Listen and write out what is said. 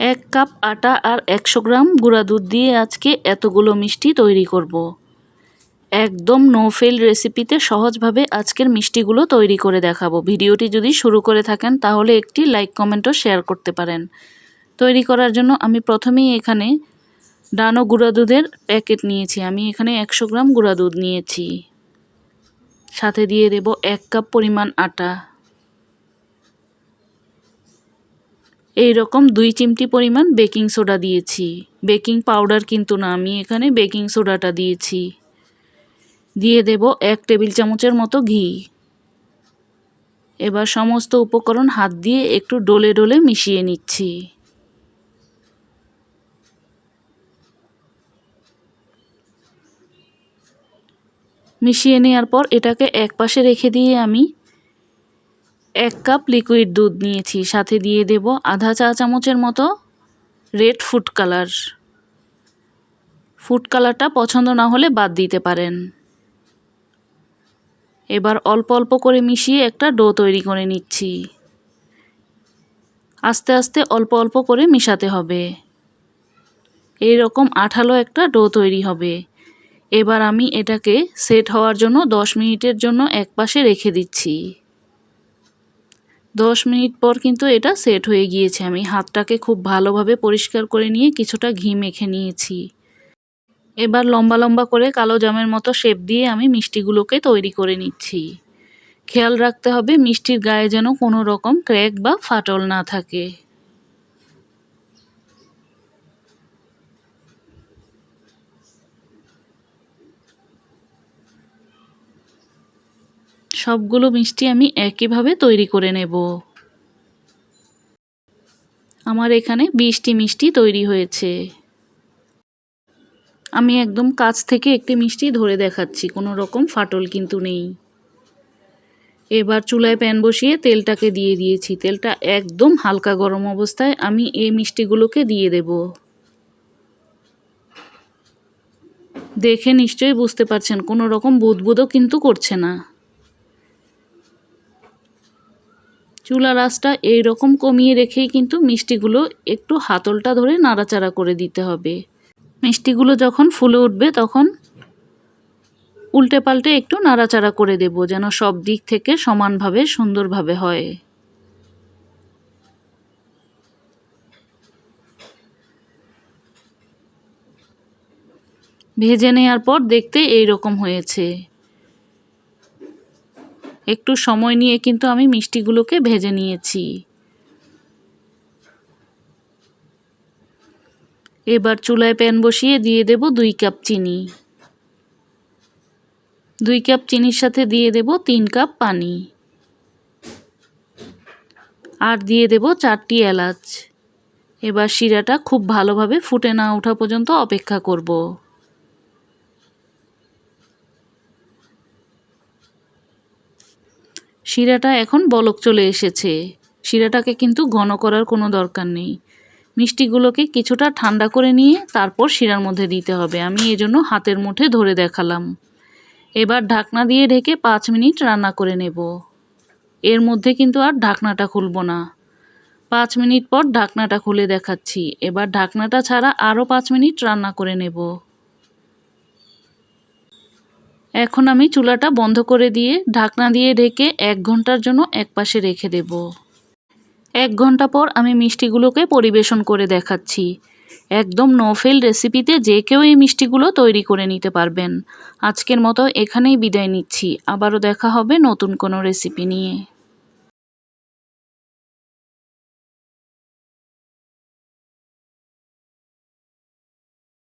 1 cup আটা আর 100 গ্রাম গুঁড়া দুধ দিয়ে আজকে এতগুলো মিষ্টি তৈরি করব। একদম নো ফেল রেসিপিতে সহজভাবে আজকের মিষ্টিগুলো তৈরি করে দেখাবো। ভিডিওটি যদি শুরু করে থাকেন তাহলে একটি লাইক কমেন্ট ও শেয়ার করতে পারেন। তৈরি করার জন্য আমি প্রথমেই এখানে ডানো গুঁড়া দুধের প্যাকেট নিয়েছি। আমি এখানে 100 গ্রাম গুঁড়া দুধ নিয়েছি। সাথে দিয়ে দেব 1 কাপ পরিমাণ আটা। এই রকম 2 চিমটি পরিমাণ বেকিং সোডা দিয়েছি। বেকিং পাউডার কিন্তু না, আমি এখানে বেকিং সোডাটা দিয়েছি। দিয়ে দেব 1 টেবিল চামচের মতো ঘি। এবার সমস্ত উপকরণ হাত দিয়ে একটু ডলে ডলে মিশিয়ে নিচ্ছি। মিশিয়ে নেওয়ার পর এটাকে এক পাশে রেখে দিয়ে আমি 1 কাপ লিকুইড দুধ নিয়েছি। সাথে দিয়ে দেব আধা চা চামচের মতো রেড ফুড কালার। ফুড কালারটা পছন্দ না হলে বাদ দিতে পারেন। এবার অল্প অল্প করে মিশিয়ে একটা ডো তৈরি করে নিচ্ছি। আস্তে আস্তে অল্প অল্প করে মিশাতে হবে। এই রকম আঠালো একটা ডো তৈরি হবে। এবার আমি এটাকে সেট হওয়ার জন্য 10 মিনিটের জন্য একপাশে রেখে দিচ্ছি। 10 মিনিট পর কিন্তু এটা সেট হয়ে গিয়েছে। আমি হাতটাকে খুব ভালোভাবে পরিষ্কার করে নিয়ে কিছুটা ঘি মেখে নিয়েছি। এবার লম্বা লম্বা করে কালো জামের মতো শেপ দিয়ে আমি মিষ্টিগুলোকে তৈরি করে নিচ্ছি। খেয়াল রাখতে হবে মিষ্টির গায়ে যেন কোনো রকম ক্র্যাক বা ফাটল না থাকে। সবগুলো মিষ্টি আমি একইভাবে তৈরি করে নেব। আমার এখানে 20টি মিষ্টি তৈরি হয়েছে। আমি একদম কাছ থেকে একটি মিষ্টি ধরে দেখাচ্ছি, কোনো রকম ফাটল কিন্তু নেই। এবার চুলায় প্যান বসিয়ে তেলটাকে দিয়ে দিয়েছি। তেলটা একদম হালকা গরম অবস্থায় আমি এই মিষ্টিগুলোকে দিয়ে দেব। দেখে নিশ্চয়ই বুঝতে পারছেন কোনো রকম বুদবুদও কিন্তু করছে না। চুলার আঁচটা এই রকম কমিয়ে রেখেই কিন্তু মিষ্টিগুলো একটু হাতলটা ধরে নাড়াচাড়া করে দিতে হবে। মিষ্টিগুলো যখন ফুলে উঠবে তখন উল্টে পাল্টে একটু নাড়াচাড়া করে দেব যেন সব দিক থেকে সমানভাবে সুন্দরভাবে হয়। ভেজে নেওয়ার পর দেখতে এই রকম হয়েছে। একটু সময় নিয়ে কিন্তু আমি মিষ্টিগুলোকে ভেজে নিয়েছি। এবার চুলায় প্যান বসিয়ে দিয়ে দেব 2 কাপ চিনি। 2 কাপ চিনির সাথে দিয়ে দেব 3 কাপ পানি। আর দিয়ে দেব 4টি এলাচ। এবার শিরাটা খুব ভালোভাবে ফুটে না ওঠা পর্যন্ত অপেক্ষা করব। শিরাটা এখন বলক চলে এসেছে। শিরাটাকে কিন্তু ঘন করার কোনো দরকার নেই। মিষ্টিগুলোকে কিছুটা ঠান্ডা করে নিয়ে তারপর শিরার মধ্যে দিতে হবে। আমি এজন্য হাতের মুঠে ধরে দেখালাম। এবার ঢাকনা দিয়ে ঢেকে 5 মিনিট রান্না করে নেব। এর মধ্যে কিন্তু আর ঢাকনাটা খুলব না। 5 মিনিট পর ঢাকনাটা খুলে দেখাচ্ছি। এবার ঢাকনাটা ছাড়া আরও 5 মিনিট রান্না করে নেব। এখন আমি চুলাটা বন্ধ করে দিয়ে ঢাকনা দিয়ে ঢেকে 1 ঘন্টার জন্য একপাশে রেখে দেব। 1 ঘন্টা পর আমি মিষ্টিগুলোকে পরিবেশন করে দেখাচ্ছি। একদম নো ফেল রেসিপিতে যে কেউ এই মিষ্টিগুলো তৈরি করে নিতে পারবেন। আজকের মতো এখানেই বিদায় নিচ্ছি। আবারও দেখা হবে নতুন কোনো রেসিপি নিয়ে।